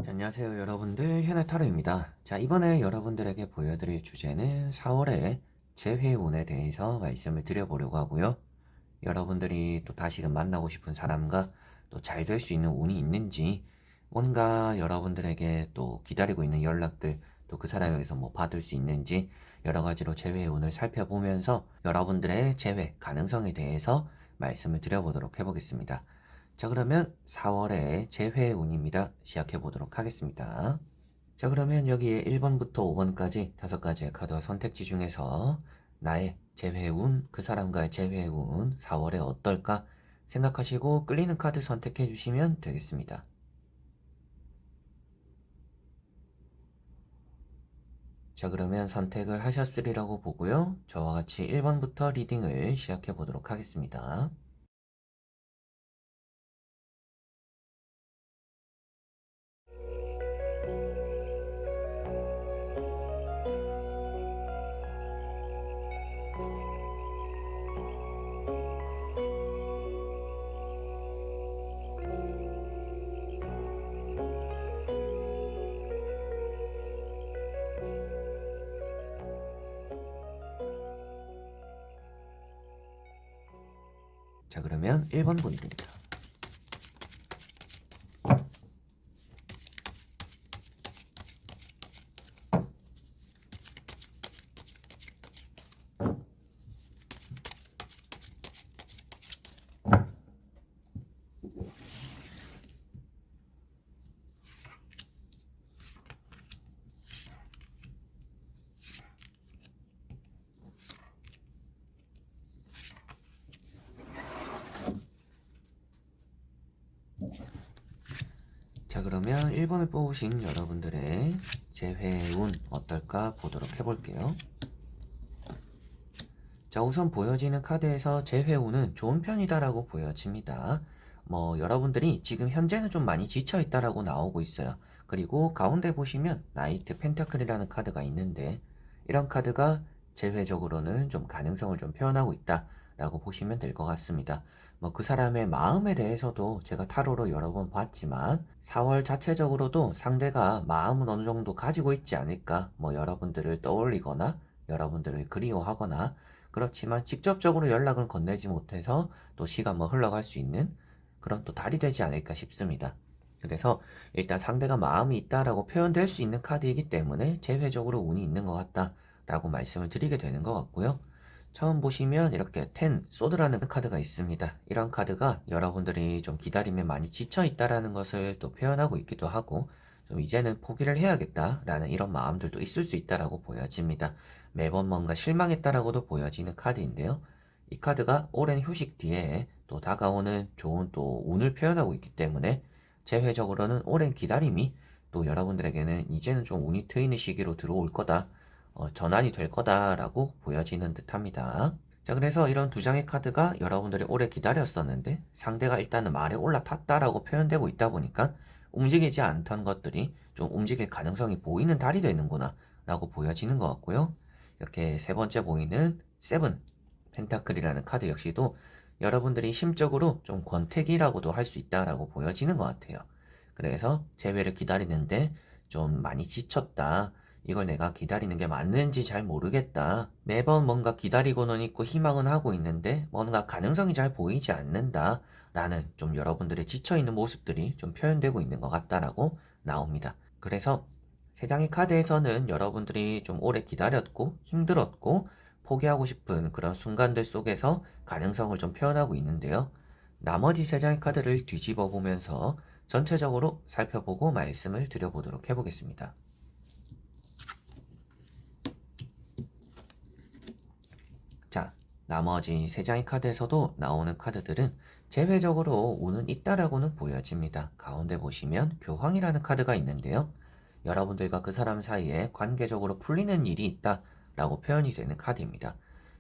자, 안녕하세요 여러분들, 현해타로입니다. 자, 이번에 여러분들에게 보여드릴 주제는 4월의 재회운에 대해서 말씀을 드려보려고 하고요. 여러분들이 또 다시금 만나고 싶은 사람과 또 잘 될 수 있는 운이 있는지, 뭔가 여러분들에게 또 기다리고 있는 연락들, 또 그 사람에게서 뭐 받을 수 있는지 여러 가지로 재회운을 살펴보면서 여러분들의 재회 가능성에 대해서 말씀을 드려보도록 해보겠습니다. 자, 그러면 4월의 재회운입니다. 시작해 보도록 하겠습니다. 자, 그러면 여기에 1번부터 5번까지 5가지의 카드와 선택지 중에서 나의 재회운, 그 사람과의 재회운 4월에 어떨까 생각하시고 끌리는 카드 선택해 주시면 되겠습니다. 자, 그러면 선택을 하셨으리라고 보고요. 저와 같이 1번부터 리딩을 시작해 보도록 하겠습니다. 자, 그러면 1번 분들입니다. 자, 그러면 1번을 뽑으신 여러분들의 재회운 어떨까 보도록 해볼게요. 자, 우선 보여지는 카드에서 재회운은 좋은 편이다라고 보여집니다. 여러분들이 지금 현재는 좀 많이 지쳐있다라고 나오고 있어요. 그리고 가운데 보시면 나이트 펜타클이라는 카드가 있는데, 이런 카드가 재회적으로는 좀 가능성을 좀 표현하고 있다라고 보시면 될 것 같습니다. 그 사람의 마음에 대해서도 제가 타로로 여러 번 봤지만 4월 자체적으로도 상대가 마음은 어느 정도 가지고 있지 않을까, 여러분들을 떠올리거나 여러분들을 그리워하거나, 그렇지만 직접적으로 연락을 건네지 못해서 또 시간 흘러갈 수 있는 그런 또 달이 되지 않을까 싶습니다. 그래서 일단 상대가 마음이 있다라고 표현될 수 있는 카드이기 때문에 재회적으로 운이 있는 것 같다라고 말씀을 드리게 되는 것 같고요. 처음 보시면 이렇게 텐 소드라는 카드가 있습니다. 이런 카드가 여러분들이 좀 기다림에 많이 지쳐 있다라는 것을 또 표현하고 있기도 하고, 좀 이제는 포기를 해야겠다라는 이런 마음들도 있을 수 있다라고 보여집니다. 매번 뭔가 실망했다라고도 보여지는 카드인데요. 이 카드가 오랜 휴식 뒤에 또 다가오는 좋은 또 운을 표현하고 있기 때문에 재회적으로는 오랜 기다림이 또 여러분들에게는 이제는 좀 운이 트이는 시기로 들어올 거다, 전환이 될 거다라고 보여지는 듯 합니다. 자, 그래서 이런 두 장의 카드가 여러분들이 오래 기다렸었는데 상대가 일단은 말에 올라탔다라고 표현되고 있다 보니까 움직이지 않던 것들이 좀 움직일 가능성이 보이는 달이 되는구나 라고 보여지는 것 같고요. 이렇게 세 번째 보이는 세븐 펜타클이라는 카드 역시도 여러분들이 심적으로 좀 권태기라고도 할 수 있다라고 보여지는 것 같아요. 그래서 재회를 기다리는데 좀 많이 지쳤다. 이걸 내가 기다리는 게 맞는지 잘 모르겠다. 매번 뭔가 기다리고는 있고 희망은 하고 있는데 뭔가 가능성이 잘 보이지 않는다. 라는 좀 여러분들의 지쳐있는 모습들이 좀 표현되고 있는 것 같다라고 나옵니다. 그래서 세 장의 카드에서는 여러분들이 좀 오래 기다렸고 힘들었고 포기하고 싶은 그런 순간들 속에서 가능성을 좀 표현하고 있는데요. 나머지 세 장의 카드를 뒤집어 보면서 전체적으로 살펴보고 말씀을 드려보도록 해보겠습니다. 자, 나머지 세 장의 카드에서도 나오는 카드들은 제외적으로 운은 있다라고는 보여집니다. 가운데 보시면 교황이라는 카드가 있는데요. 여러분들과 그 사람 사이에 관계적으로 풀리는 일이 있다라고 표현이 되는 카드입니다.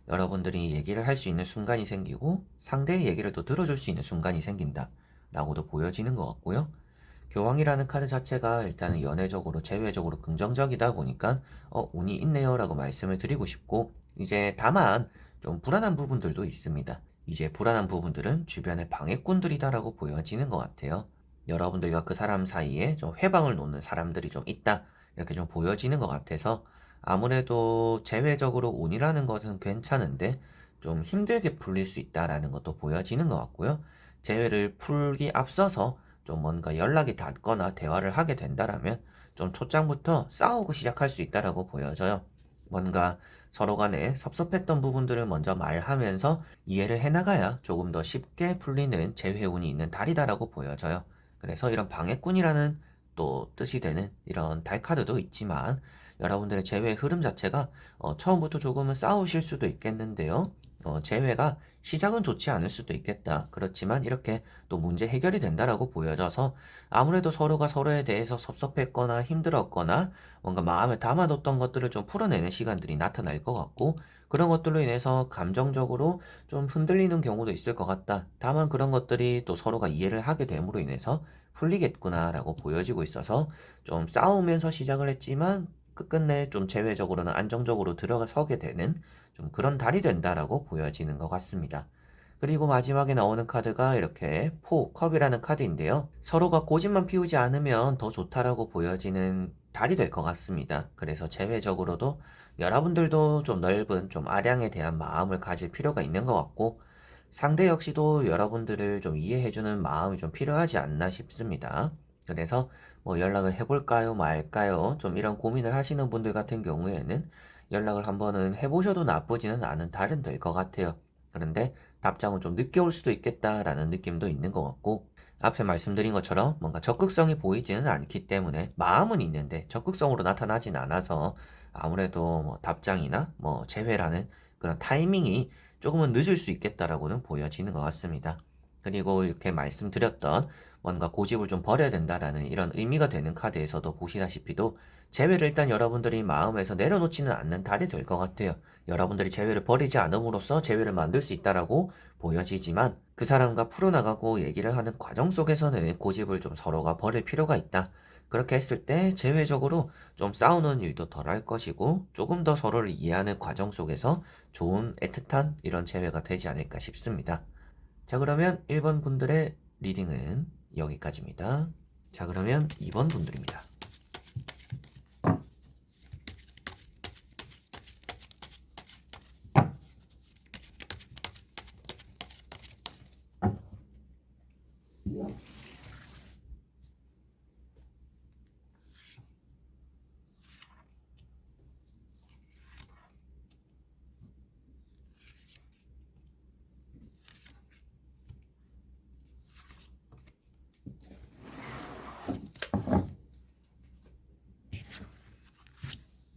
여러분들이 얘기를 할 수 있는 순간이 생기고 상대의 얘기를 또 들어줄 수 있는 순간이 생긴다 라고도 보여지는 것 같고요. 교황이라는 카드 자체가 일단은 연애적으로 재회적으로 긍정적이다 보니까 운이 있네요 라고 말씀을 드리고 싶고, 이제 다만 좀 불안한 부분들도 있습니다. 이제 불안한 부분들은 주변의 방해꾼들이다라고 보여지는 것 같아요. 여러분들과 그 사람 사이에 좀 회방을 놓는 사람들이 좀 있다. 이렇게 좀 보여지는 것 같아서 아무래도 재회적으로 운이라는 것은 괜찮은데 좀 힘들게 풀릴 수 있다라는 것도 보여지는 것 같고요. 재회를 풀기 앞서서 좀 뭔가 연락이 닿거나 대화를 하게 된다라면 좀 초장부터 싸우고 시작할 수 있다라고 보여져요. 뭔가 서로 간에 섭섭했던 부분들을 먼저 말하면서 이해를 해나가야 조금 더 쉽게 풀리는 재회운이 있는 달이다라고 보여져요. 그래서 이런 방해꾼이라는 또 뜻이 되는 이런 달 카드도 있지만 여러분들의 재회 흐름 자체가 처음부터 조금은 싸우실 수도 있겠는데요. 재회가 시작은 좋지 않을 수도 있겠다. 그렇지만 이렇게 또 문제 해결이 된다라고 보여져서 아무래도 서로가 서로에 대해서 섭섭했거나 힘들었거나 뭔가 마음에 담아뒀던 것들을 좀 풀어내는 시간들이 나타날 것 같고 그런 것들로 인해서 감정적으로 좀 흔들리는 경우도 있을 것 같다. 다만 그런 것들이 또 서로가 이해를 하게 됨으로 인해서 풀리겠구나라고 보여지고 있어서 좀 싸우면서 시작을 했지만 끝끝내 좀 재회적으로는 안정적으로 들어서게 되는 좀 그런 달이 된다라고 보여지는 것 같습니다. 그리고 마지막에 나오는 카드가 이렇게 컵이라는 카드인데요. 서로가 고집만 피우지 않으면 더 좋다라고 보여지는 달이 될 것 같습니다. 그래서 재회적으로도 여러분들도 좀 넓은 좀 아량에 대한 마음을 가질 필요가 있는 것 같고 상대 역시도 여러분들을 좀 이해해주는 마음이 좀 필요하지 않나 싶습니다. 그래서 뭐 연락을 해볼까요, 말까요? 좀 이런 고민을 하시는 분들 같은 경우에는 연락을 한번은 해보셔도 나쁘지는 않은 달은 될 것 같아요. 그런데 답장은 좀 늦게 올 수도 있겠다라는 느낌도 있는 것 같고 앞에 말씀드린 것처럼 뭔가 적극성이 보이지는 않기 때문에 마음은 있는데 적극성으로 나타나진 않아서 아무래도 뭐 답장이나 뭐 재회라는 그런 타이밍이 조금은 늦을 수 있겠다라고는 보여지는 것 같습니다. 그리고 이렇게 말씀드렸던 뭔가 고집을 좀 버려야 된다라는 이런 의미가 되는 카드에서도 보시다시피도 재회를 일단 여러분들이 마음에서 내려놓지는 않는 달이 될 것 같아요. 여러분들이 재회를 버리지 않음으로써 재회를 만들 수 있다라고 보여지지만 그 사람과 풀어나가고 얘기를 하는 과정 속에서는 고집을 좀 서로가 버릴 필요가 있다. 그렇게 했을 때 재회적으로 좀 싸우는 일도 덜 할 것이고 조금 더 서로를 이해하는 과정 속에서 좋은 애틋한 이런 재회가 되지 않을까 싶습니다. 자, 그러면 1번 분들의 리딩은 여기까지입니다. 자, 그러면 2번 분들입니다.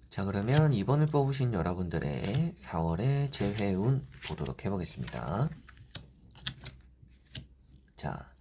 자, 그러면 2번을 뽑으신 여러분들의 4월의 재회운 보도록 해보겠습니다. 자,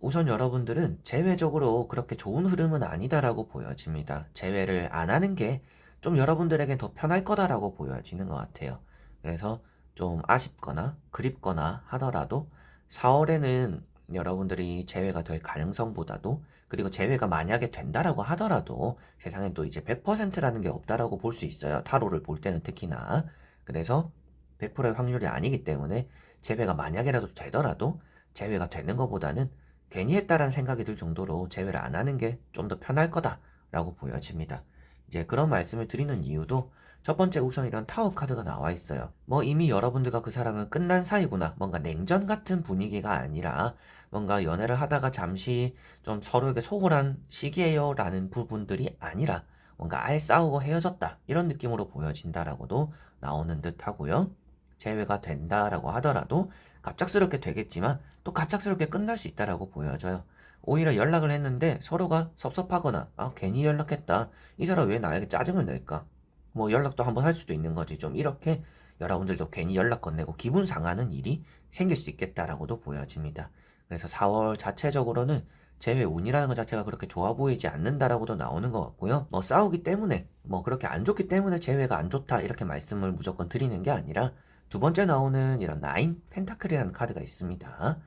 우선 여러분들은 재회적으로 그렇게 좋은 흐름은 아니다라고 보여집니다. 재회를 안 하는 게 좀 여러분들에게 더 편할 거다라고 보여지는 것 같아요. 그래서 좀 아쉽거나 그립거나 하더라도 4월에는 여러분들이 재회가 될 가능성보다도 그리고 재회가 만약에 된다라고 하더라도 세상엔 또 이제 100%라는 게 없다라고 볼 수 있어요. 타로를 볼 때는 특히나. 그래서 100%의 확률이 아니기 때문에 재회가 만약에라도 되더라도 재회가 되는 것보다는 괜히 했다라는 생각이 들 정도로 재회를 안 하는 게 좀 더 편할 거다라고 보여집니다. 이제 그런 말씀을 드리는 이유도 첫 번째 우선 이런 타워 카드가 나와 있어요. 뭐 이미 여러분들과 그 사람은 끝난 사이구나. 뭔가 냉전 같은 분위기가 아니라 뭔가 연애를 하다가 잠시 좀 서로에게 소홀한 시기예요 라는 부분들이 아니라 뭔가 아예 싸우고 헤어졌다. 이런 느낌으로 보여진다라고도 나오는 듯 하고요. 재회가 된다라고 하더라도 갑작스럽게 되겠지만 또 갑작스럽게 끝날 수 있다라고 보여져요. 오히려 연락을 했는데 서로가 섭섭하거나 괜히 연락했다. 이 사람 왜 나에게 짜증을 낼까? 뭐 연락도 한번 할 수도 있는 거지. 좀 이렇게 여러분들도 괜히 연락 건네고 기분 상하는 일이 생길 수 있겠다라고도 보여집니다. 그래서 4월 자체적으로는 재회 운이라는 것 자체가 그렇게 좋아 보이지 않는다라고도 나오는 것 같고요. 뭐 싸우기 때문에 뭐 그렇게 안 좋기 때문에 재회가 안 좋다 이렇게 말씀을 무조건 드리는 게 아니라 두 번째 나오는 이런 나인 펜타클이라는 카드가 있습니다.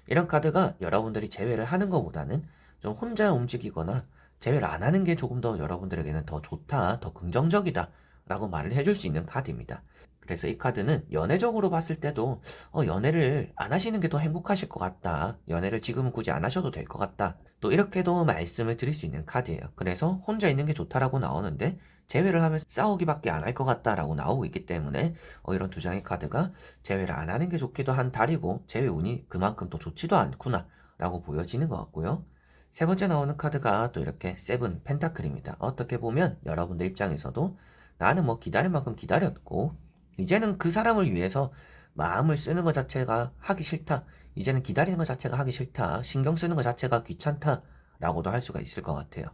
이런 카드가 여러분들이 재회를 하는 것보다는 좀 혼자 움직이거나 재회를 안 하는 게 조금 더 여러분들에게는 더 좋다, 더 긍정적이다 라고 말을 해줄 수 있는 카드입니다. 그래서 이 카드는 연애적으로 봤을 때도 연애를 안 하시는 게 더 행복하실 것 같다. 연애를 지금은 굳이 안 하셔도 될 것 같다. 또 이렇게도 말씀을 드릴 수 있는 카드예요. 그래서 혼자 있는 게 좋다라고 나오는데 재회를 하면 싸우기밖에 안 할 것 같다라고 나오고 있기 때문에 이런 두 장의 카드가 재회를 안 하는 게 좋기도 한 달이고 재회 운이 그만큼 또 좋지도 않구나 라고 보여지는 것 같고요. 세 번째 나오는 카드가 또 이렇게 세븐 펜타클입니다. 어떻게 보면 여러분들 입장에서도 나는 뭐 기다릴 만큼 기다렸고 이제는 그 사람을 위해서 마음을 쓰는 것 자체가 하기 싫다. 이제는 기다리는 것 자체가 하기 싫다. 신경 쓰는 것 자체가 귀찮다. 라고도 할 수가 있을 것 같아요.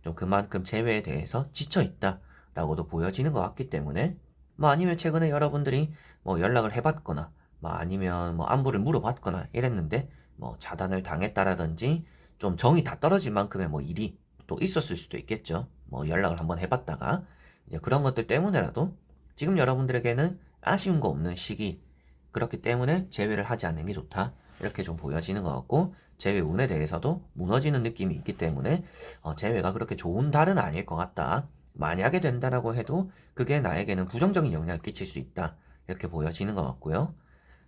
좀 그만큼 재회에 대해서 지쳐있다. 라고도 보여지는 것 같기 때문에 뭐 아니면 최근에 여러분들이 뭐 연락을 해봤거나 뭐 아니면 뭐 안부를 물어봤거나 이랬는데 뭐 차단을 당했다라든지 좀 정이 다 떨어질 만큼의 뭐 일이 또 있었을 수도 있겠죠. 뭐 연락을 한번 해봤다가 이제 그런 것들 때문에라도 지금 여러분들에게는 아쉬운 거 없는 시기 그렇기 때문에 제외를 하지 않는 게 좋다 이렇게 좀 보여지는 것 같고 제외 운에 대해서도 무너지는 느낌이 있기 때문에 제외가 그렇게 좋은 달은 아닐 것 같다 만약에 된다라고 해도 그게 나에게는 부정적인 영향을 끼칠 수 있다 이렇게 보여지는 것 같고요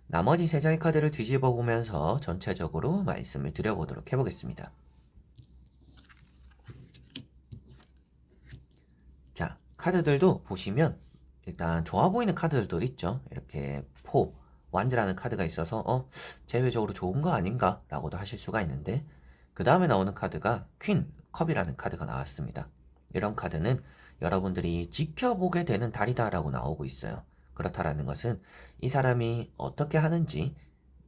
나머지 세 장의 카드를 뒤집어 보면서 전체적으로 말씀을 드려보도록 해보겠습니다 자 카드들도 보시면 일단 좋아 보이는 카드들도 있죠. 이렇게 완즈라는 카드가 있어서 제외적으로 좋은 거 아닌가? 라고도 하실 수가 있는데 그 다음에 나오는 카드가 퀸 컵이라는 카드가 나왔습니다. 이런 카드는 여러분들이 지켜보게 되는 달이다 라고 나오고 있어요. 그렇다라는 것은 이 사람이 어떻게 하는지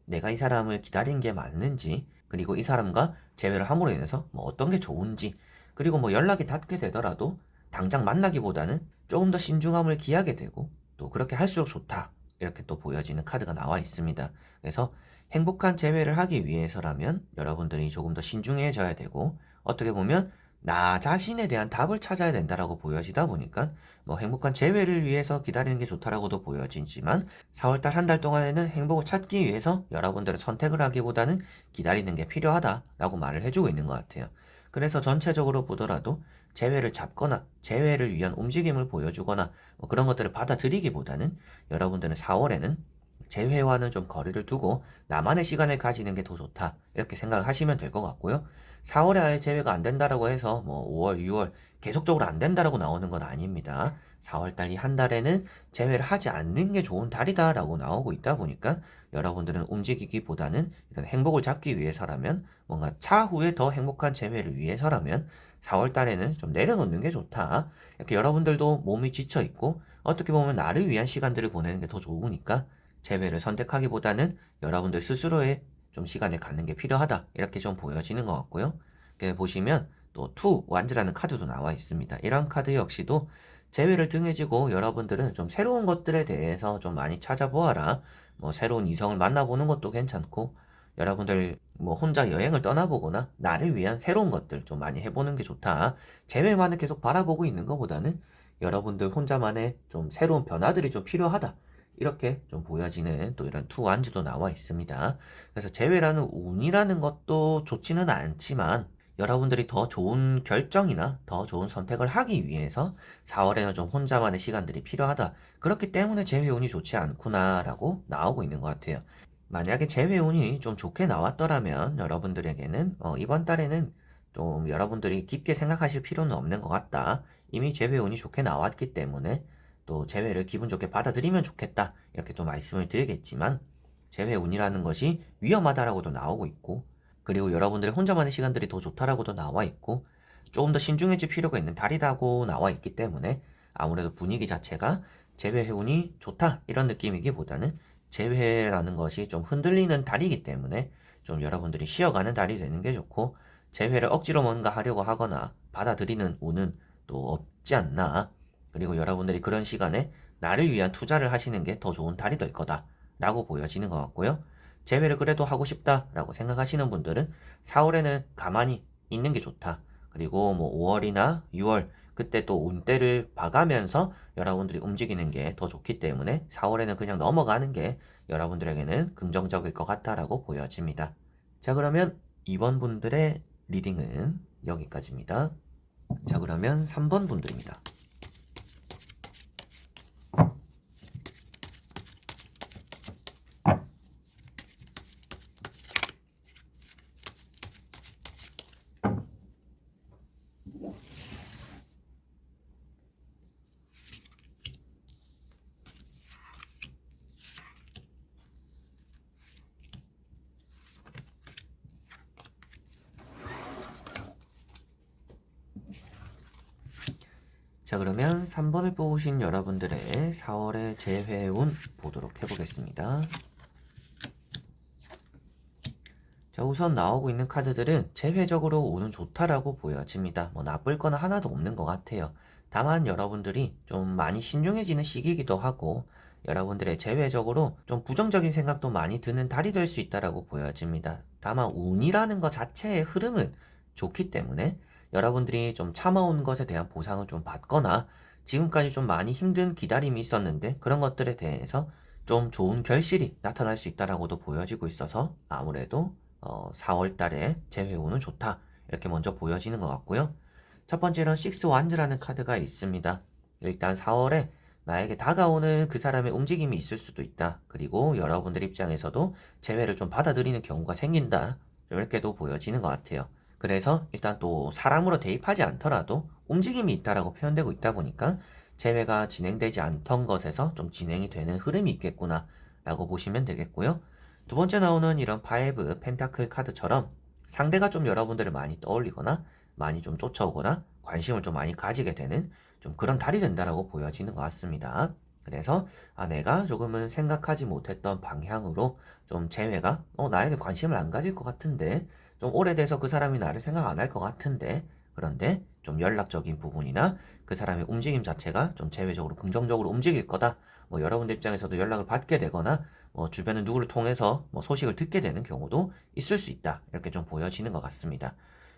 내가 이 사람을 기다린 게 맞는지 그리고 이 사람과 재회를 함으로 인해서 뭐 어떤 게 좋은지 그리고 뭐 연락이 닿게 되더라도 당장 만나기보다는 조금 더 신중함을 기하게 되고 또 그렇게 할수록 좋다 이렇게 또 보여지는 카드가 나와 있습니다. 그래서 행복한 재회를 하기 위해서라면 여러분들이 조금 더 신중해져야 되고 어떻게 보면 나 자신에 대한 답을 찾아야 된다라고 보여지다 보니까 뭐 행복한 재회를 위해서 기다리는 게 좋다라고도 보여지지만 4월달 한 달 동안에는 행복을 찾기 위해서 여러분들은 선택을 하기보다는 기다리는 게 필요하다라고 말을 해주고 있는 것 같아요. 그래서 전체적으로 보더라도 재회를 잡거나 재회를 위한 움직임을 보여주거나 뭐 그런 것들을 받아들이기보다는 여러분들은 4월에는 재회와는 좀 거리를 두고 나만의 시간을 가지는 게 더 좋다 이렇게 생각을 하시면 될 것 같고요. 4월에 아예 재회가 안 된다라고 해서 뭐 5월, 6월 계속적으로 안 된다라고 나오는 건 아닙니다. 4월달 이 한 달에는 재회를 하지 않는 게 좋은 달이다라고 나오고 있다 보니까 여러분들은 움직이기보다는 이런 행복을 잡기 위해서라면 뭔가 차후에 더 행복한 재회를 위해서라면 4월 달에는 좀 내려놓는 게 좋다. 이렇게 여러분들도 몸이 지쳐 있고 어떻게 보면 나를 위한 시간들을 보내는 게 더 좋으니까 재회를 선택하기보다는 여러분들 스스로의 좀 시간을 갖는 게 필요하다. 이렇게 좀 보여지는 것 같고요. 이렇게 보시면 또 투 완즈라는 카드도 나와 있습니다. 이런 카드 역시도 재회를 등에 지고 여러분들은 좀 새로운 것들에 대해서 좀 많이 찾아보아라. 뭐 새로운 이성을 만나보는 것도 괜찮고 여러분들 뭐 혼자 여행을 떠나보거나 나를 위한 새로운 것들 좀 많이 해보는 게 좋다. 재회만을 계속 바라보고 있는 것보다는 여러분들 혼자만의 좀 새로운 변화들이 좀 필요하다. 이렇게 좀 보여지는 또 이런 투 완즈도 나와 있습니다. 그래서 재회라는 운이라는 것도 좋지는 않지만 여러분들이 더 좋은 결정이나 더 좋은 선택을 하기 위해서 4월에는 좀 혼자만의 시간들이 필요하다. 그렇기 때문에 재회운이 좋지 않구나라고 나오고 있는 것 같아요. 만약에 재회운이 좀 좋게 나왔더라면 여러분들에게는 이번 달에는 좀 여러분들이 깊게 생각하실 필요는 없는 것 같다. 이미 재회운이 좋게 나왔기 때문에 또 재회를 기분 좋게 받아들이면 좋겠다. 이렇게 또 말씀을 드리겠지만 재회운이라는 것이 위험하다라고도 나오고 있고 그리고 여러분들의 혼자만의 시간들이 더 좋다라고도 나와 있고 조금 더 신중해질 필요가 있는 달이라고 나와 있기 때문에 아무래도 분위기 자체가 재회 해운이 좋다 이런 느낌이기보다는 재회라는 것이 좀 흔들리는 달이기 때문에 좀 여러분들이 쉬어가는 달이 되는 게 좋고 재회를 억지로 뭔가 하려고 하거나 받아들이는 운은 또 없지 않나 그리고 여러분들이 그런 시간에 나를 위한 투자를 하시는 게 더 좋은 달이 될 거다 라고 보여지는 것 같고요 재회를 그래도 하고 싶다라고 생각하시는 분들은 4월에는 가만히 있는 게 좋다. 그리고 뭐 5월이나 6월 그때 또 운대를 봐가면서 여러분들이 움직이는 게 더 좋기 때문에 4월에는 그냥 넘어가는 게 여러분들에게는 긍정적일 것 같다라고 보여집니다. 자, 그러면 이번 분들의 리딩은 여기까지입니다. 자, 그러면 3번 분들입니다. 자, 그러면 3번을 뽑으신 여러분들의 4월의 재회운 보도록 해보겠습니다. 자, 우선 나오고 있는 카드들은 재회적으로 운은 좋다라고 보여집니다. 뭐 나쁠 거는 하나도 없는 것 같아요. 다만 여러분들이 좀 많이 신중해지는 시기이기도 하고 여러분들의 재회적으로 좀 부정적인 생각도 많이 드는 달이 될 수 있다라고 보여집니다. 다만 운이라는 것 자체의 흐름은 좋기 때문에 여러분들이 좀 참아온 것에 대한 보상을 좀 받거나 지금까지 좀 많이 힘든 기다림이 있었는데 그런 것들에 대해서 좀 좋은 결실이 나타날 수 있다라고도 보여지고 있어서 아무래도 4월 달에 재회운은 좋다. 이렇게 먼저 보여지는 것 같고요. 첫 번째는 식스 완즈라는 카드가 있습니다. 일단 4월에 나에게 다가오는 그 사람의 움직임이 있을 수도 있다. 그리고 여러분들 입장에서도 재회를 좀 받아들이는 경우가 생긴다. 이렇게도 보여지는 것 같아요. 그래서 일단 또 사람으로 대입하지 않더라도 움직임이 있다라고 표현되고 있다 보니까 재회가 진행되지 않던 것에서 좀 진행이 되는 흐름이 있겠구나 라고 보시면 되겠고요. 두 번째 나오는 이런 파이브 펜타클 카드처럼 상대가 좀 여러분들을 많이 떠올리거나 많이 좀 쫓아오거나 관심을 좀 많이 가지게 되는 좀 그런 달이 된다라고 보여지는 것 같습니다. 그래서 내가 조금은 생각하지 못했던 방향으로 좀 재회가 나에게 관심을 안 가질 것 같은데 좀 오래돼서 그 사람이 나를 생각 안 할 것 같은데 그런데 좀 연락적인 부분이나 그 사람의 움직임 자체가 좀 재회적으로 긍정적으로 움직일 거다. 뭐 여러분들 입장에서도 연락을 받게 되거나 주변의 누구를 통해서 소식을 듣게 되는 경우도 있을 수 있다. 이렇게 좀 보여지는 것 같습니다.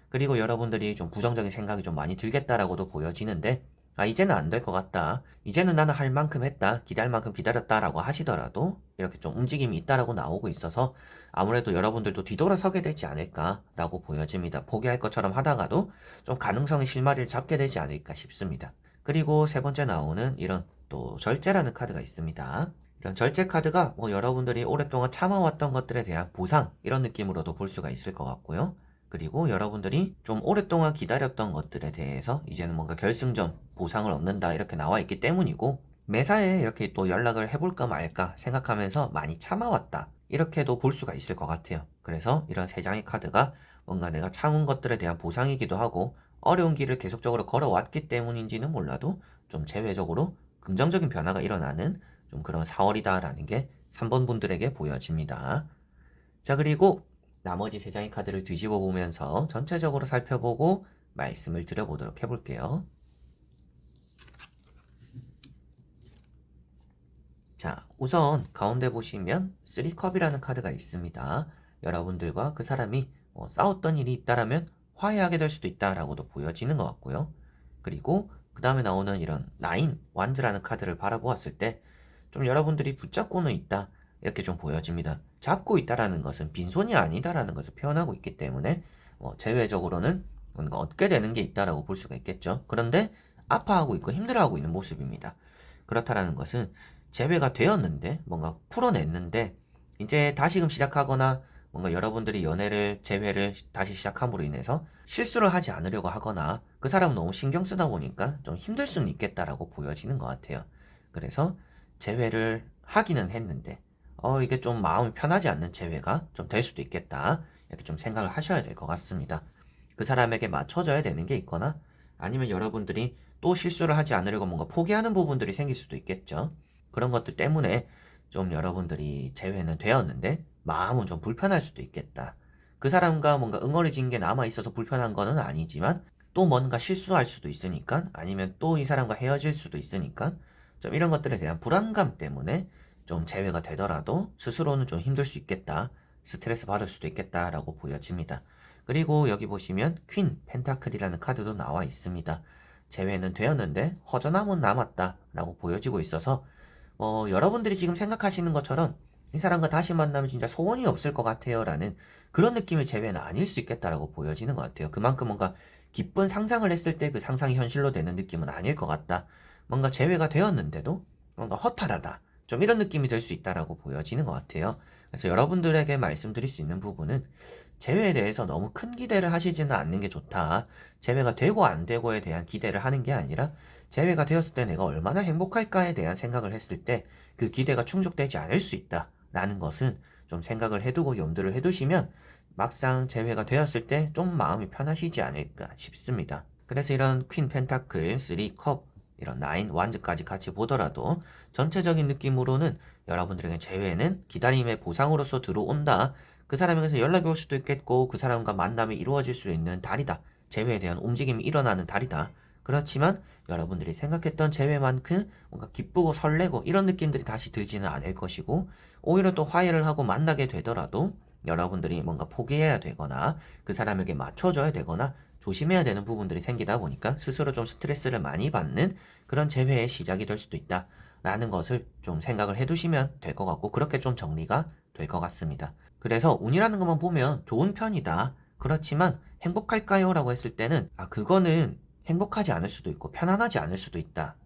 그리고 여러분들이 좀 부정적인 생각이 좀 많이 들겠다라고도 보여지는데 이제는 안 될 것 같다. 이제는 나는 할 만큼 했다. 기다릴 만큼 기다렸다라고 하시더라도 이렇게 좀 움직임이 있다라고 나오고 있어서 아무래도 여러분들도 뒤돌아서게 되지 않을까라고 보여집니다. 포기할 것처럼 하다가도 좀 가능성의 실마리를 잡게 되지 않을까 싶습니다. 그리고 세 번째 나오는 이런 또 절제라는 카드가 있습니다. 이런 절제 카드가 여러분들이 오랫동안 참아왔던 것들에 대한 보상 이런 느낌으로도 볼 수가 있을 것 같고요. 그리고 여러분들이 좀 오랫동안 기다렸던 것들에 대해서 이제는 뭔가 결승전 보상을 얻는다 이렇게 나와 있기 때문이고 매사에 이렇게 또 연락을 해볼까 말까 생각하면서 많이 참아왔다 이렇게도 볼 수가 있을 것 같아요. 그래서 이런 세 장의 카드가 뭔가 내가 참은 것들에 대한 보상이기도 하고 어려운 길을 계속적으로 걸어왔기 때문인지는 몰라도 좀 재회적으로 긍정적인 변화가 일어나는 좀 그런 4월이다라는 게 3번 분들에게 보여집니다. 자, 그리고 나머지 세 장의 카드를 뒤집어 보면서 전체적으로 살펴보고 말씀을 드려보도록 해볼게요. 자, 우선 가운데 보시면 3컵이라는 카드가 있습니다. 여러분들과 그 사람이 싸웠던 일이 있다라면 화해하게 될 수도 있다라고도 보여지는 것 같고요. 그리고 그 다음에 나오는 이런 9, 완즈라는 카드를 바라보았을 때 좀 여러분들이 붙잡고는 있다. 이렇게 좀 보여집니다. 잡고 있다라는 것은 빈손이 아니다라는 것을 표현하고 있기 때문에 제외적으로는 뭔가 얻게 되는 게 있다라고 볼 수가 있겠죠. 그런데 아파하고 있고 힘들어하고 있는 모습입니다. 그렇다라는 것은 재회가 되었는데 뭔가 풀어냈는데 이제 다시금 시작하거나 뭔가 여러분들이 연애를 재회를 다시 시작함으로 인해서 실수를 하지 않으려고 하거나 그 사람은 너무 신경 쓰다 보니까 좀 힘들 수는 있겠다라고 보여지는 것 같아요. 그래서 재회를 하기는 했는데 이게 좀 마음이 편하지 않는 재회가 좀 될 수도 있겠다. 이렇게 좀 생각을 하셔야 될 것 같습니다. 그 사람에게 맞춰져야 되는 게 있거나 아니면 여러분들이 또 실수를 하지 않으려고 뭔가 포기하는 부분들이 생길 수도 있겠죠. 그런 것들 때문에 좀 여러분들이 재회는 되었는데 마음은 좀 불편할 수도 있겠다. 그 사람과 뭔가 응어리진 게 남아 있어서 불편한 거는 아니지만 또 뭔가 실수할 수도 있으니까 아니면 또 이 사람과 헤어질 수도 있으니까 좀 이런 것들에 대한 불안감 때문에 좀 재회가 되더라도 스스로는 좀 힘들 수 있겠다. 스트레스 받을 수도 있겠다라고 보여집니다. 그리고 여기 보시면 퀸 펜타클이라는 카드도 나와 있습니다. 재회는 되었는데 허전함은 남았다라고 보여지고 있어서 여러분들이 지금 생각하시는 것처럼 이 사람과 다시 만나면 진짜 소원이 없을 것 같아요 라는 그런 느낌의 재회는 아닐 수 있겠다라고 보여지는 것 같아요. 그만큼 뭔가 기쁜 상상을 했을 때 그 상상이 현실로 되는 느낌은 아닐 것 같다. 뭔가 재회가 되었는데도 뭔가 허탈하다. 좀 이런 느낌이 될 수 있다라고 보여지는 것 같아요. 그래서 여러분들에게 말씀드릴 수 있는 부분은 재회에 대해서 너무 큰 기대를 하시지는 않는 게 좋다. 재회가 되고 안 되고에 대한 기대를 하는 게 아니라 재회가 되었을 때 내가 얼마나 행복할까에 대한 생각을 했을 때 그 기대가 충족되지 않을 수 있다. 라는 것은 좀 생각을 해두고 염두를 해두시면 막상 재회가 되었을 때 좀 마음이 편하시지 않을까 싶습니다. 그래서 이런 퀸 펜타클, 3컵 이런 9, 완즈까지 같이 보더라도 전체적인 느낌으로는 여러분들에게 재회는 기다림의 보상으로서 들어온다. 그 사람에게서 연락이 올 수도 있겠고 그 사람과 만남이 이루어질 수 있는 달이다. 재회에 대한 움직임이 일어나는 달이다. 그렇지만 여러분들이 생각했던 재회만큼 뭔가 기쁘고 설레고 이런 느낌들이 다시 들지는 않을 것이고 오히려 또 화해를 하고 만나게 되더라도 여러분들이 뭔가 포기해야 되거나 그 사람에게 맞춰줘야 되거나 조심해야 되는 부분들이 생기다 보니까 스스로 좀 스트레스를 많이 받는 그런 재회의 시작이 될 수도 있다. 라는 것을 좀 생각을 해두시면 될 것 같고 그렇게 좀 정리가 될 것 같습니다. 그래서 운이라는 것만 보면 좋은 편이다. 그렇지만 행복할까요? 라고 했을 때는 그거는 행복하지 않을 수도 있고 편안하지 않을 수도 있다.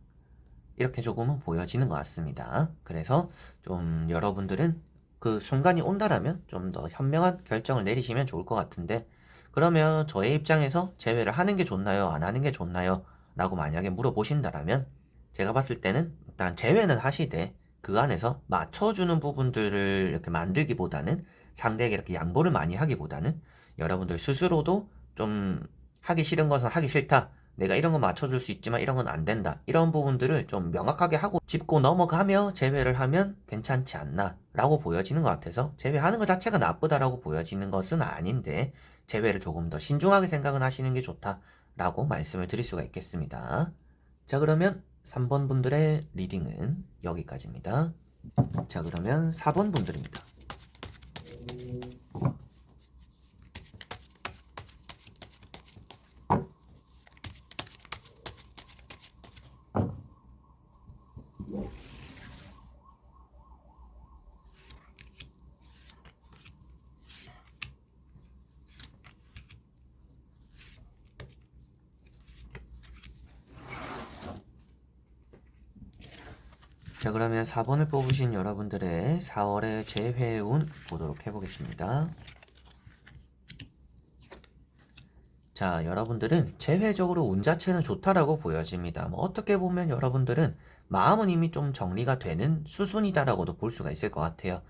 이렇게 조금은 보여지는 것 같습니다. 그래서 좀 여러분들은 그 순간이 온다라면 좀 더 현명한 결정을 내리시면 좋을 것 같은데 그러면 저의 입장에서 제외를 하는 게 좋나요? 안 하는 게 좋나요? 라고 만약에 물어보신다라면 제가 봤을 때는 일단 제외는 하시되 그 안에서 맞춰주는 부분들을 이렇게 만들기보다는 상대에게 이렇게 양보를 많이 하기보다는 여러분들 스스로도 좀 하기 싫은 것은 하기 싫다. 내가 이런 건 맞춰줄 수 있지만 이런 건 안 된다. 이런 부분들을 좀 명확하게 하고 짚고 넘어가며 제외를 하면 괜찮지 않나 라고 보여지는 것 같아서 제외하는 것 자체가 나쁘다라고 보여지는 것은 아닌데 제외를 조금 더 신중하게 생각은 하시는 게 좋다 라고 말씀을 드릴 수가 있겠습니다. 자, 그러면 3번 분들의 리딩은 여기까지입니다. 자, 그러면 4번 분들입니다. 자, 그러면 4번을 뽑으신 여러분들의 4월의 재회운 보도록 해보겠습니다. 자, 여러분들은 재회적으로 운 자체는 좋다라고 보여집니다. 어떻게 보면 여러분들은 마음은 이미 좀 정리가 되는 수순이다라고도 볼 수가 있을 것 같아요.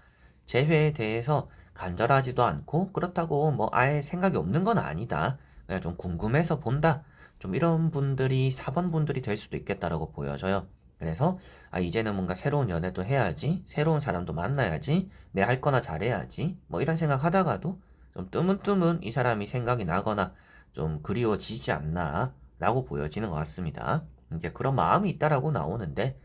재회에 대해서 간절하지도 않고 그렇다고 아예 생각이 없는 건 아니다. 그냥 좀 궁금해서 본다. 좀 이런 분들이 4번 분들이 될 수도 있겠다라고 보여져요. 그래서 이제는 뭔가 새로운 연애도 해야지, 새로운 사람도 만나야지, 내 할 거나 잘해야지, 이런 생각 하다가도 좀 뜨문뜨문 이 사람이 생각이 나거나 좀 그리워지지 않나 라고 보여지는 것 같습니다. 이제 그런 마음이 있다라고 나오는데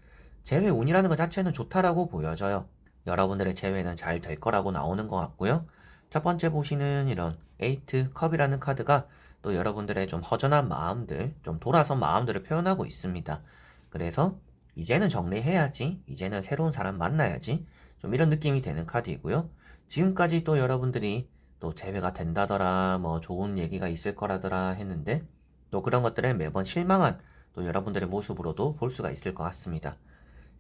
재회 운이라는 것 자체는 좋다라고 보여져요. 여러분들의 재회는 잘 될 거라고 나오는 것 같고요. 첫 번째 보시는 이런 에이트 컵이라는 카드가 또 여러분들의 좀 허전한 마음들, 좀 돌아선 마음들을 표현하고 있습니다. 그래서 이제는 정리해야지, 이제는 새로운 사람 만나야지, 좀 이런 느낌이 되는 카드이고요. 지금까지 또 여러분들이 또 재회가 된다더라, 좋은 얘기가 있을 거라더라 했는데 또 그런 것들을 매번 실망한 또 여러분들의 모습으로도 볼 수가 있을 것 같습니다.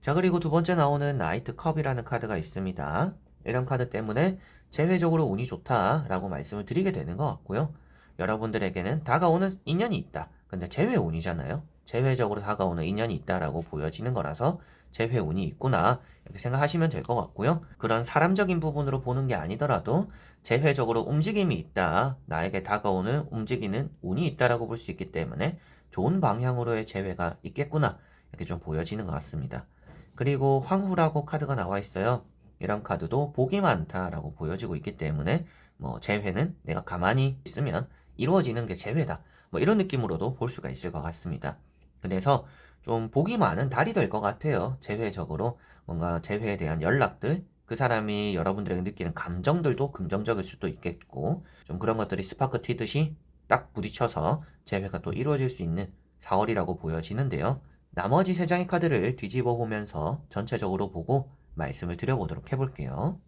자, 그리고 두 번째 나오는 나이트 컵이라는 카드가 있습니다. 이런 카드 때문에 재회적으로 운이 좋다라고 말씀을 드리게 되는 것 같고요. 여러분들에게는 다가오는 인연이 있다. 근데 재회 운이잖아요. 재회적으로 다가오는 인연이 있다라고 보여지는 거라서 재회 운이 있구나 이렇게 생각하시면 될 것 같고요. 그런 사람적인 부분으로 보는 게 아니더라도 재회적으로 움직임이 있다. 나에게 다가오는 움직이는 운이 있다라고 볼 수 있기 때문에 좋은 방향으로의 재회가 있겠구나 이렇게 좀 보여지는 것 같습니다. 그리고 황후라고 카드가 나와 있어요. 이런 카드도 복이 많다라고 보여지고 있기 때문에 재회는 내가 가만히 있으면 이루어지는 게 재회다. 이런 느낌으로도 볼 수가 있을 것 같습니다. 그래서 좀 복이 많은 달이 될 것 같아요. 재회적으로 뭔가 재회에 대한 연락들, 그 사람이 여러분들에게 느끼는 감정들도 긍정적일 수도 있겠고 좀 그런 것들이 스파크 튀듯이 딱 부딪혀서 재회가 또 이루어질 수 있는 4월이라고 보여지는데요. 나머지 3장의 카드를 뒤집어 보면서 전체적으로 보고 말씀을 드려보도록 해볼게요.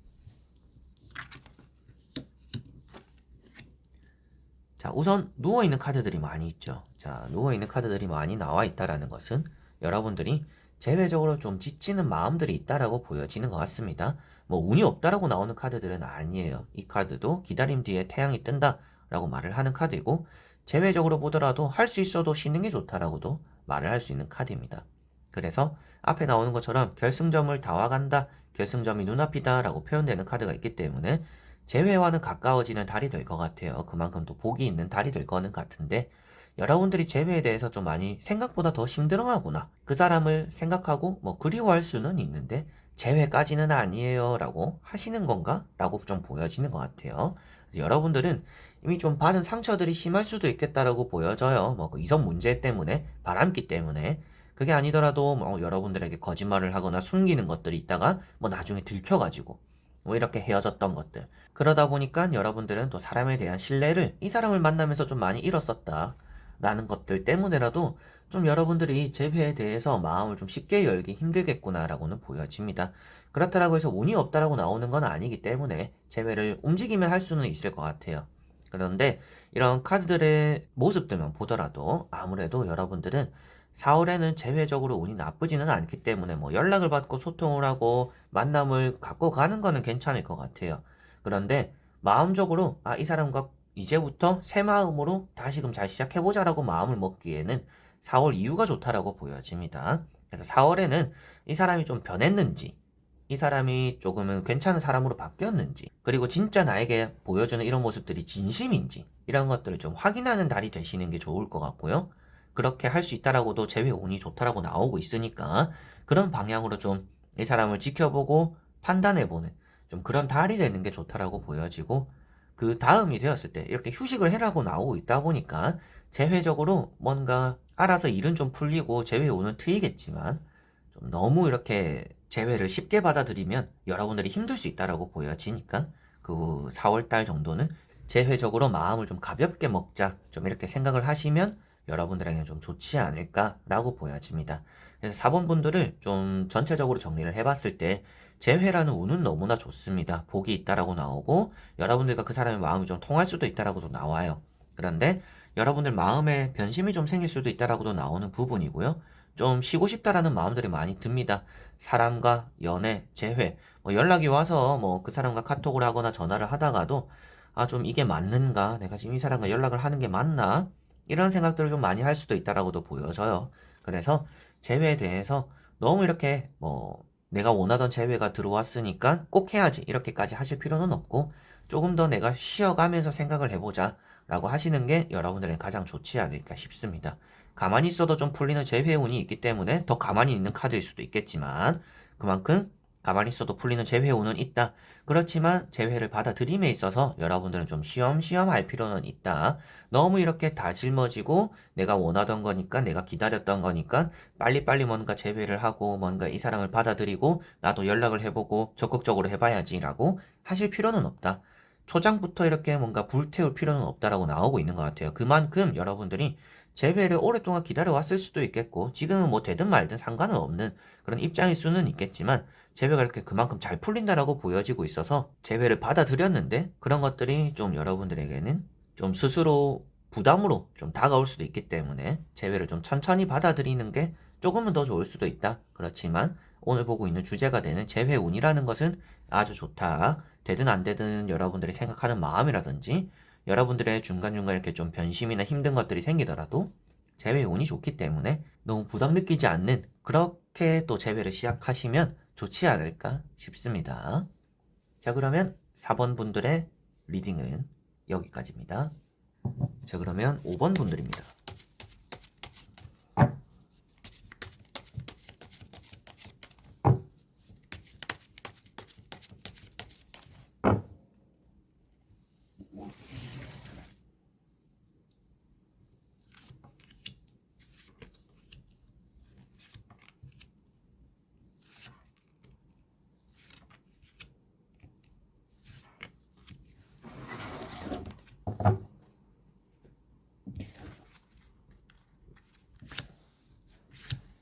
자, 우선 누워있는 카드들이 많이 있죠. 자, 누워있는 카드들이 많이 나와 있다라는 것은 여러분들이 재회적으로 좀 지치는 마음들이 있다라고 보여지는 것 같습니다. 운이 없다라고 나오는 카드들은 아니에요. 이 카드도 기다림 뒤에 태양이 뜬다라고 말을 하는 카드이고 재회적으로 보더라도 할 수 있어도 쉬는 게 좋다라고도 말을 할 수 있는 카드입니다. 그래서 앞에 나오는 것처럼 결승점을 다 와간다, 결승점이 눈앞이다 라고 표현되는 카드가 있기 때문에 재회와는 가까워지는 달이 될 것 같아요. 그만큼 또 복이 있는 달이 될 거는 같은데 여러분들이 재회에 대해서 좀 많이 생각보다 더 힘들어하구나. 그 사람을 생각하고 뭐 그리워할 수는 있는데 재회까지는 아니에요 라고 하시는 건가? 라고 좀 보여지는 것 같아요. 여러분들은 이미 좀 받은 상처들이 심할 수도 있겠다라고 보여져요. 뭐 그 이성 문제 때문에, 바람기 때문에. 그게 아니더라도 뭐 여러분들에게 거짓말을 하거나 숨기는 것들이 있다가 뭐 나중에 들켜가지고 뭐 이렇게 헤어졌던 것들. 그러다 보니까 여러분들은 또 사람에 대한 신뢰를 이 사람을 만나면서 좀 많이 잃었었다. 라는 것들 때문에라도 좀 여러분들이 재회에 대해서 마음을 좀 쉽게 열기 힘들겠구나라고는 보여집니다. 그렇다고 해서 운이 없다라고 나오는 건 아니기 때문에 재회를 움직이면 할 수는 있을 것 같아요. 그런데 이런 카드들의 모습들만 보더라도 아무래도 여러분들은 4월에는 재회적으로 운이 나쁘지는 않기 때문에 뭐 연락을 받고 소통을 하고 만남을 갖고 가는 거는 괜찮을 것 같아요. 그런데 마음적으로 이 사람과 이제부터 새 마음으로 다시금 잘 시작해보자라고 마음을 먹기에는 4월 이후가 좋다라고 보여집니다. 그래서 4월에는 이 사람이 좀 변했는지, 이 사람이 조금은 괜찮은 사람으로 바뀌었는지, 그리고 진짜 나에게 보여주는 이런 모습들이 진심인지, 이런 것들을 좀 확인하는 달이 되시는 게 좋을 것 같고요. 그렇게 할 수 있다라고도 재회 운이 좋다라고 나오고 있으니까 그런 방향으로 좀 이 사람을 지켜보고 판단해보는 좀 그런 달이 되는 게 좋다라고 보여지고, 그 다음이 되었을 때 이렇게 휴식을 해라고 나오고 있다 보니까 재회적으로 뭔가 알아서 일은 좀 풀리고 재회 오는 트이겠지만 좀 너무 이렇게 재회를 쉽게 받아들이면 여러분들이 힘들 수 있다라고 보여지니까 그 4월달 정도는 재회적으로 마음을 좀 가볍게 먹자 좀 이렇게 생각을 하시면 여러분들에게 좀 좋지 않을까라고 보여집니다. 그래서 4번 분들을 좀 전체적으로 정리를 해봤을 때 재회라는 운은 너무나 좋습니다. 복이 있다라고 나오고 여러분들과 그 사람의 마음이 좀 통할 수도 있다라고도 나와요. 그런데 여러분들 마음에 변심이 좀 생길 수도 있다라고도 나오는 부분이고요. 좀 쉬고 싶다라는 마음들이 많이 듭니다. 사람과 연애, 재회, 뭐 연락이 와서 뭐 그 사람과 카톡을 하거나 전화를 하다가도 좀 이게 맞는가? 내가 지금 이 사람과 연락을 하는 게 맞나? 이런 생각들을 좀 많이 할 수도 있다라고도 보여져요. 그래서 재회에 대해서 너무 이렇게 뭐 내가 원하던 재회가 들어왔으니까 꼭 해야지 이렇게까지 하실 필요는 없고 조금 더 내가 쉬어가면서 생각을 해보자 라고 하시는 게 여러분들의 가장 좋지 않을까 싶습니다. 가만히 있어도 좀 풀리는 재회운이 있기 때문에 더 가만히 있는 카드일 수도 있겠지만 그만큼 가만히 있어도 풀리는 재회운은 있다. 그렇지만 재회를 받아들임에 있어서 여러분들은 좀 쉬엄쉬엄 할 필요는 있다. 너무 이렇게 다 짊어지고 내가 원하던 거니까 내가 기다렸던 거니까 빨리빨리 뭔가 재회를 하고 뭔가 이 사람을 받아들이고 나도 연락을 해보고 적극적으로 해봐야지라고 하실 필요는 없다. 초장부터 이렇게 뭔가 불태울 필요는 없다라고 나오고 있는 것 같아요. 그만큼 여러분들이 재회를 오랫동안 기다려왔을 수도 있겠고 지금은 뭐 되든 말든 상관은 없는 그런 입장일 수는 있겠지만 재회가 이렇게 그만큼 잘 풀린다라고 보여지고 있어서 재회를 받아들였는데 그런 것들이 좀 여러분들에게는 좀 스스로 부담으로 좀 다가올 수도 있기 때문에 재회를 좀 천천히 받아들이는 게 조금은 더 좋을 수도 있다. 그렇지만 오늘 보고 있는 주제가 되는 재회 운이라는 것은 아주 좋다. 되든 안 되든 여러분들이 생각하는 마음이라든지 여러분들의 중간중간 이렇게 좀 변심이나 힘든 것들이 생기더라도 재회 운이 좋기 때문에 너무 부담 느끼지 않는 그렇게 또 재회를 시작하시면 좋지 않을까 싶습니다. 자, 그러면 4번 분들의 리딩은 여기까지입니다. 자, 그러면 5번 분들입니다.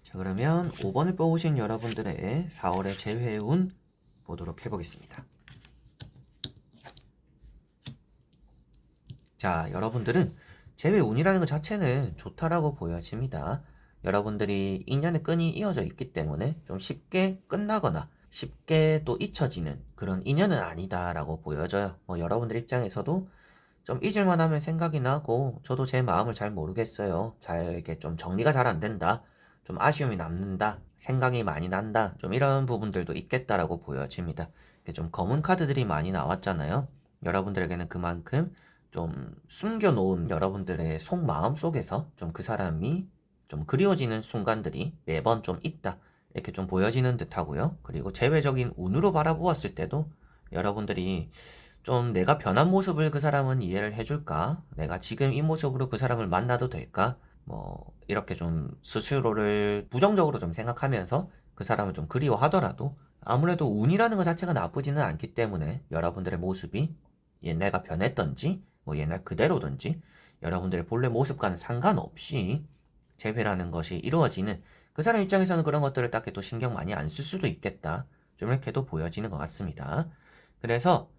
자, 그러면 5번을 뽑으신 여러분들의 4월의 재회운 보도록 해보겠습니다. 자, 여러분들은 재회운이라는 것 자체는 좋다라고 보여집니다. 여러분들이 인연의 끈이 이어져 있기 때문에 좀 쉽게 끝나거나 쉽게 또 잊혀지는 그런 인연은 아니다라고 보여져요. 뭐 여러분들 입장에서도 좀 잊을만 하면 생각이 나고 저도 제 마음을 잘 모르겠어요. 잘 이렇게 좀 정리가 잘 안 된다. 좀 아쉬움이 남는다. 생각이 많이 난다. 좀 이런 부분들도 있겠다라고 보여집니다. 이렇게 좀 검은 카드들이 많이 나왔잖아요. 여러분들에게는 그만큼 좀 숨겨놓은 여러분들의 속마음 속에서 좀 그 사람이 좀 그리워지는 순간들이 매번 좀 있다. 이렇게 좀 보여지는 듯 하고요. 그리고 제외적인 운으로 바라보았을 때도 여러분들이 좀 내가 변한 모습을 그 사람은 이해를 해줄까? 내가 지금 이 모습으로 그 사람을 만나도 될까? 뭐, 이렇게 좀 스스로를 부정적으로 좀 생각하면서 그 사람을 좀 그리워하더라도 아무래도 운이라는 것 자체가 나쁘지는 않기 때문에 여러분들의 모습이 옛날과 변했던지 뭐 옛날 그대로든지 여러분들의 본래 모습과는 상관없이 재회라는 것이 이루어지는 그 사람 입장에서는 그런 것들을 딱히 또 신경 많이 안 쓸 수도 있겠다. 좀 이렇게도 보여지는 것 같습니다. 그래서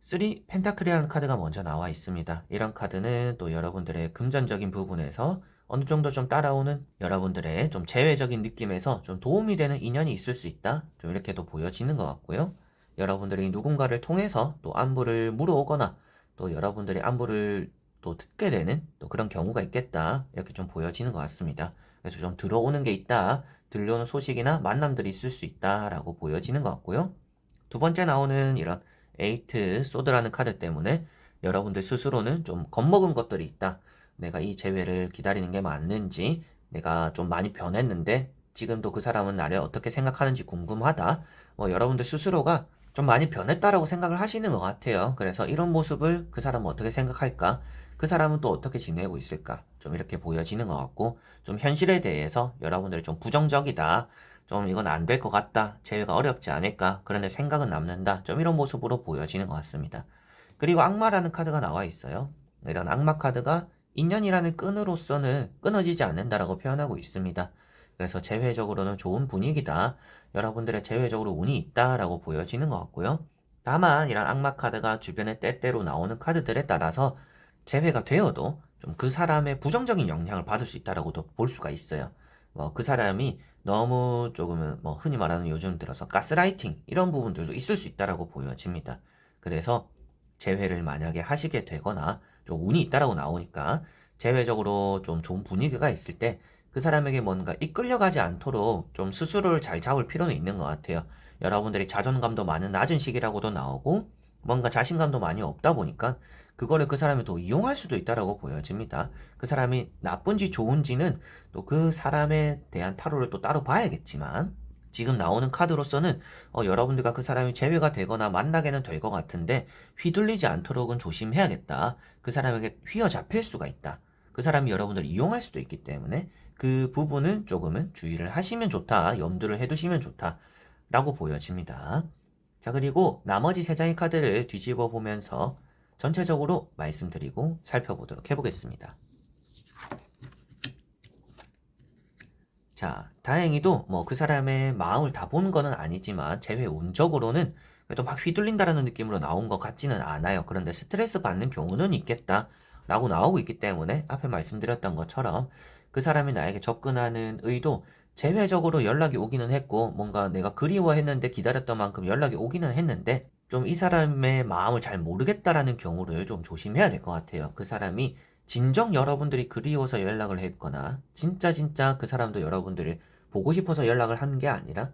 3 펜타클이라는 카드가 먼저 나와 있습니다. 이런 카드는 또 여러분들의 금전적인 부분에서 어느 정도 좀 따라오는 여러분들의 좀 재회적인 느낌에서 좀 도움이 되는 인연이 있을 수 있다. 좀 이렇게도 보여지는 것 같고요. 여러분들이 누군가를 통해서 또 안부를 물어오거나 또 여러분들이 안부를 또 듣게 되는 또 그런 경우가 있겠다. 이렇게 좀 보여지는 것 같습니다. 그래서 좀 들어오는 게 있다. 들려오는 소식이나 만남들이 있을 수 있다라고 보여지는 것 같고요. 두 번째 나오는 이런 에이트 소드라는 카드 때문에 여러분들 스스로는 좀 겁먹은 것들이 있다. 내가 이 재회를 기다리는 게 맞는지, 내가 좀 많이 변했는데 지금도 그 사람은 나를 어떻게 생각하는지 궁금하다. 뭐 여러분들 스스로가 좀 많이 변했다라고 생각을 하시는 것 같아요. 그래서 이런 모습을 그 사람은 어떻게 생각할까? 그 사람은 또 어떻게 지내고 있을까? 좀 이렇게 보여지는 것 같고, 좀 현실에 대해서 여러분들이 좀 부정적이다. 좀 이건 안 될 것 같다. 재회가 어렵지 않을까. 그런데 생각은 남는다. 좀 이런 모습으로 보여지는 것 같습니다. 그리고 악마라는 카드가 나와 있어요. 이런 악마 카드가 인연이라는 끈으로서는 끊어지지 않는다라고 표현하고 있습니다. 그래서 재회적으로는 좋은 분위기다. 여러분들의 재회적으로 운이 있다라고 보여지는 것 같고요. 다만 이런 악마 카드가 주변에 때때로 나오는 카드들에 따라서 재회가 되어도 좀 그 사람의 부정적인 영향을 받을 수 있다라고도 볼 수가 있어요. 뭐 그 사람이 너무 조금은 뭐 흔히 말하는 요즘 들어서 가스라이팅 이런 부분들도 있을 수 있다라고 보여집니다. 그래서 재회를 만약에 하시게 되거나 좀 운이 있다라고 나오니까 재회적으로 좀 좋은 분위기가 있을 때 그 사람에게 뭔가 이끌려가지 않도록 좀 스스로를 잘 잡을 필요는 있는 것 같아요. 여러분들이 자존감도 많은 낮은 시기라고도 나오고 뭔가 자신감도 많이 없다 보니까 그거를 그 사람이 또 이용할 수도 있다라고 보여집니다. 그 사람이 나쁜지 좋은지는 또 그 사람에 대한 타로를 또 따로 봐야겠지만 지금 나오는 카드로서는 여러분들과 그 사람이 재회가 되거나 만나게는 될 것 같은데 휘둘리지 않도록은 조심해야겠다. 그 사람에게 휘어잡힐 수가 있다. 그 사람이 여러분들을 이용할 수도 있기 때문에 그 부분은 조금은 주의를 하시면 좋다. 염두를 해두시면 좋다. 라고 보여집니다. 자, 그리고 나머지 세 장의 카드를 뒤집어 보면서 전체적으로 말씀드리고 살펴보도록 해보겠습니다. 자, 다행히도 뭐 그 사람의 마음을 다 보는 거는 아니지만 재회 운적으로는 그래도 막 휘둘린다라는 느낌으로 나온 것 같지는 않아요. 그런데 스트레스 받는 경우는 있겠다 라고 나오고 있기 때문에 앞에 말씀드렸던 것처럼 그 사람이 나에게 접근하는 의도 재회적으로 연락이 오기는 했고 뭔가 내가 그리워했는데 기다렸던 만큼 연락이 오기는 했는데 좀 이 사람의 마음을 잘 모르겠다라는 경우를 좀 조심해야 될 것 같아요. 그 사람이 진정 여러분들이 그리워서 연락을 했거나 진짜 그 사람도 여러분들을 보고 싶어서 연락을 한 게 아니라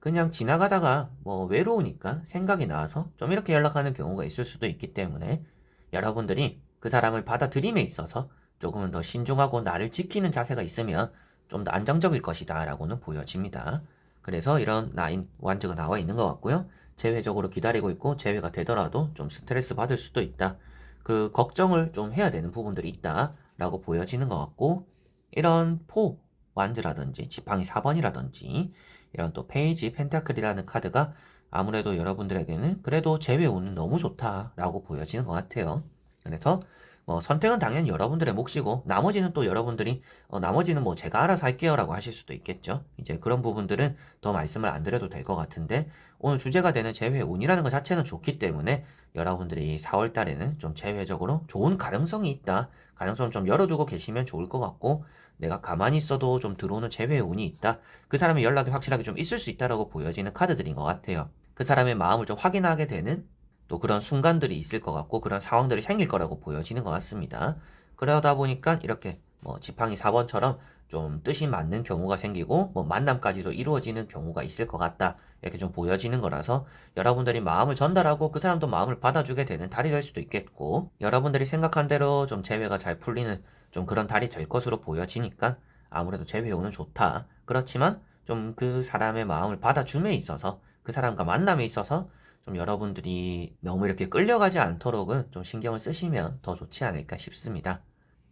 그냥 지나가다가 뭐 외로우니까 생각이 나서 좀 이렇게 연락하는 경우가 있을 수도 있기 때문에 여러분들이 그 사람을 받아들임에 있어서 조금은 더 신중하고 나를 지키는 자세가 있으면 좀 더 안정적일 것이다 라고는 보여집니다. 그래서 이런 나인 완즈가 나와 있는 것 같고요. 재회적으로 기다리고 있고 재회가 되더라도 좀 스트레스 받을 수도 있다. 그 걱정을 좀 해야 되는 부분들이 있다라고 보여지는 것 같고 이런 포 완즈라든지 지팡이 4번이라든지 이런 또 페이지 펜타클이라는 카드가 아무래도 여러분들에게는 그래도 재회 운은 너무 좋다라고 보여지는 것 같아요. 그래서 뭐 선택은 당연히 여러분들의 몫이고 나머지는 또 여러분들이 나머지는 뭐 제가 알아서 할게요라고 하실 수도 있겠죠. 이제 그런 부분들은 더 말씀을 안 드려도 될 것 같은데 오늘 주제가 되는 재회 운이라는 것 자체는 좋기 때문에 여러분들이 4월 달에는 좀 재회적으로 좋은 가능성이 있다. 가능성을 좀 열어두고 계시면 좋을 것 같고 내가 가만히 있어도 좀 들어오는 재회 운이 있다. 그 사람의 연락이 확실하게 좀 있을 수 있다라고 보여지는 카드들인 것 같아요. 그 사람의 마음을 좀 확인하게 되는 또 그런 순간들이 있을 것 같고 그런 상황들이 생길 거라고 보여지는 것 같습니다. 그러다 보니까 이렇게 뭐 지팡이 4번처럼 좀 뜻이 맞는 경우가 생기고 뭐 만남까지도 이루어지는 경우가 있을 것 같다. 이렇게 좀 보여지는 거라서 여러분들이 마음을 전달하고 그 사람도 마음을 받아주게 되는 달이 될 수도 있겠고 여러분들이 생각한 대로 좀 재회가 잘 풀리는 좀 그런 달이 될 것으로 보여지니까 아무래도 재회 운은 좋다. 그렇지만 좀 그 사람의 마음을 받아줌에 있어서 그 사람과 만남에 있어서 좀 여러분들이 너무 이렇게 끌려가지 않도록은 좀 신경을 쓰시면 더 좋지 않을까 싶습니다.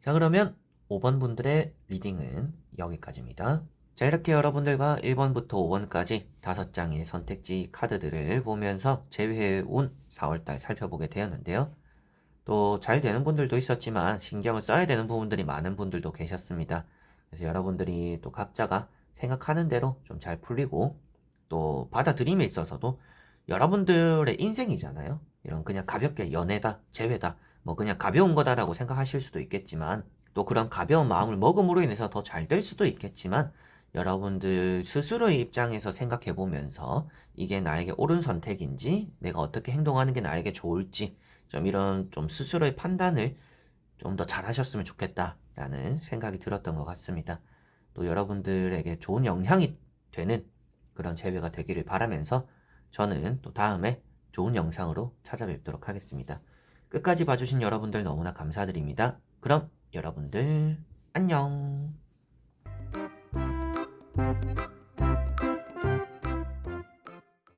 자, 그러면 5번 분들의 리딩은 여기까지입니다. 자, 이렇게 여러분들과 1번부터 5번까지 5장의 선택지 카드들을 보면서 제외의 운 4월달 살펴보게 되었는데요. 또 잘 되는 분들도 있었지만 신경을 써야 되는 부분들이 많은 분들도 계셨습니다. 그래서 여러분들이 또 각자가 생각하는 대로 좀 잘 풀리고 또 받아들임에 있어서도 여러분들의 인생이잖아요. 이런 그냥 가볍게 연애다, 재회다, 뭐 그냥 가벼운 거다라고 생각하실 수도 있겠지만 또 그런 가벼운 마음을 먹음으로 인해서 더 잘 될 수도 있겠지만 여러분들 스스로의 입장에서 생각해 보면서 이게 나에게 옳은 선택인지 내가 어떻게 행동하는 게 나에게 좋을지 좀 이런 좀 스스로의 판단을 좀 더 잘하셨으면 좋겠다라는 생각이 들었던 것 같습니다. 또 여러분들에게 좋은 영향이 되는 그런 재회가 되기를 바라면서 저는 또 다음에 좋은 영상으로 찾아뵙도록 하겠습니다. 끝까지 봐주신 여러분들 너무나 감사드립니다. 그럼 여러분들 안녕.